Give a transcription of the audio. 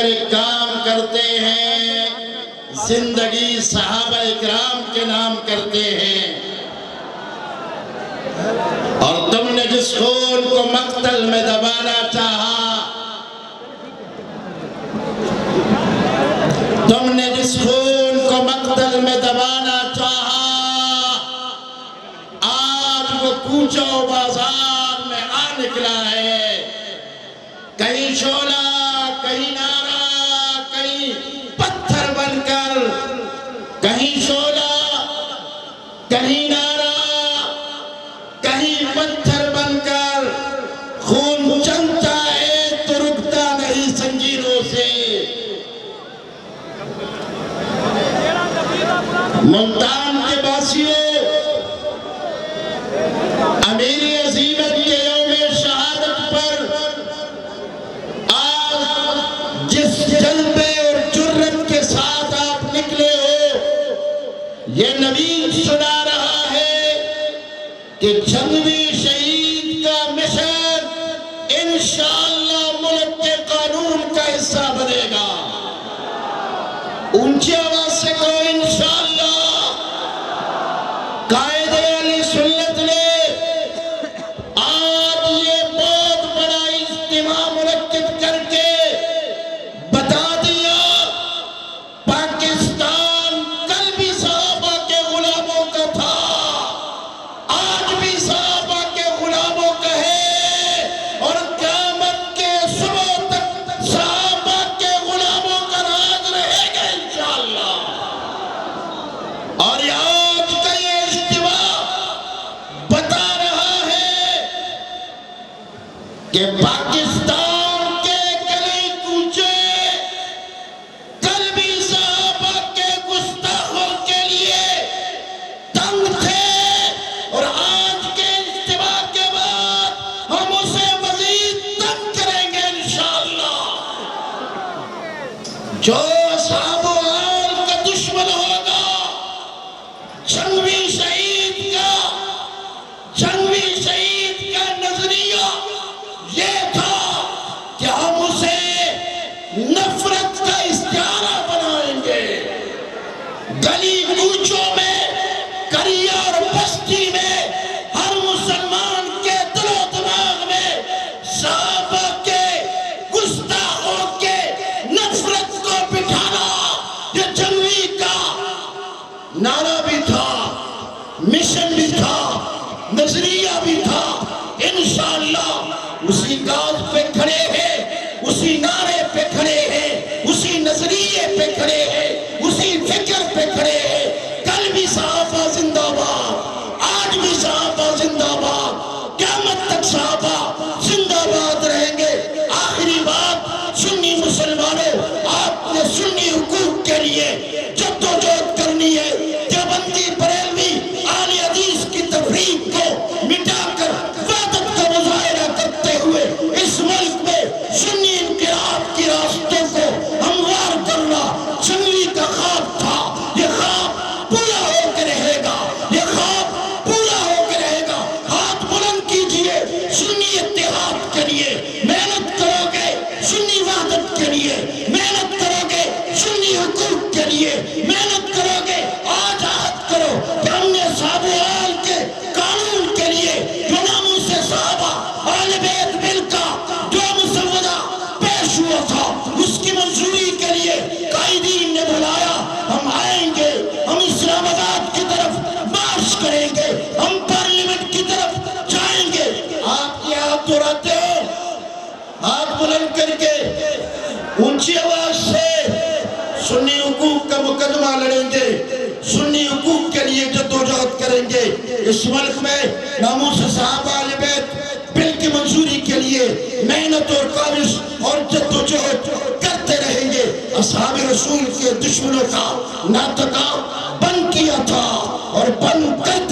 ایک کام کرتے ہیں، زندگی صحابہ اکرام کے نام کرتے ہیں، اور تم نے جس خون کو مقتل میں دبانا چاہا، تم نے جس خون کو مقتل میں دبانا چاہا، آج وہ کوچہ و بازار میں آ نکلا ہے۔ کہیں شعلہ، کہیں نعرہ، کہیں پتھر بن کر، کہیں شعلہ، کہیں نعرہ، کہیں پتھر بن کر، خون چلتا ہے تو رکتا نہیں زنجیروں سے۔ ملتان کے باسیوں، امیر عظیمت کے یوم شہادت پر آج جس جذبے اور جرت کے ساتھ آپ نکلے ہو، یہ نبی سنا رہا ہے کہ جنگی شہید کا مشن انشاءاللہ ملک کے قانون کا حصہ بنے گا۔ اونچی آواز سے کہو انشاءاللہ۔ قائد علی سنت نے آج یہ بہت بڑا اجتماع منعقد کر کے بتا دیا، پاکستان کل بھی صحابہ کے غلاموں کا تھا، آج بھی صحابہ کے غلاموں کا ہے، اور قیامت کے صبح تک صحابہ کے غلاموں کا راج رہے گا انشاءاللہ۔ اور آج کا یہ اجتماع بتا رہا ہے کہ پاکستان کے گلی کوچے کل بھی صحابہ کے گستاخوں کے لیے تنگ تھے، اور آج کے اجتماع کے بعد ہم اسے مزید تنگ کریں گے انشاءاللہ۔ جو اصحاب و آل کا دشمن ہوگا، جنگی شہید کا نظریہ یہ تھا کہ ہم اسے نفرت کا استعارہ بنائیں گے۔ گلی کوچوں میں، قریہ اور بستی میں، ہر مسلمان کے دل و دماغ میں صحابہ کے گستاخوں کے نفرت کو بٹھانا، یہ جنگی کا نعرہ بھی تھا، مشن بھی تھا، نظریہ بھی تھا۔ انشاءاللہ اسی گاز پہ کھڑے ہیں، اسی نعرے پہ کھڑے ہیں، اسی نظریے پہ کھڑے ہیں، اسی فکر پہ کھڑے ہیں۔ کل بھی صحابہ زندہ باد، آج بھی صحابہ زندہ باد، قیامت تک صحابہ زندہ باد رہیں گے۔ آخری بات، سنی مسلمانوں، آپ نے سنی حقوق کے لیے جدوجہد کرنی ہے۔ دیوبندی بریلوی اہل حدیث کی تفریق کو مٹا کر وحدت کا مظاہرہ کرتے ہوئے اس ملک میں سنی انقلاب کی راستوں کو ہموار کرنا جنگی کا خواب تھا۔ یہ خواب پورا ہو کے رہے گا، یہ خواب پورا ہو کے رہے گا۔ ہاتھ بلند کیجئے سنی اتحاد کے لیے، محنت کرو گے سنی وحدت کے لیے، محنت کرو گے سنی حقوق کے لیے، محنت کرو گے۔ آج عہد کرو کہ ہم نے صحابہ آل کے قانون کے لیے جو ناموں سے صحابہ آل بیت مل کا جو مسودہ پیش ہوا تھا، اس کی منظوری کے لیے قائدین نے بلایا۔ ہم آئیں گے، ہم اسلام آباد کی طرف مارچ کریں گے، ہم پارلیمنٹ کی طرف جائیں گے۔ آپ یہ ہاتھ دہراتے ہو، ہاتھ بلند کر کے اونچی آواز سے سنی حقوق کا مقدمہ لڑیں گے، سنی حقوق کے لیے جدوجہد کریں گے۔ اس ملک میں ناموس صحابہ اہل بیت بل کی منظوری کے لیے محنت اور کاوش اور جدوجہد کرتے رہیں گے۔ اصحاب رسول کے دشمنوں کا ناطقہ بند کیا تھا اور بند کر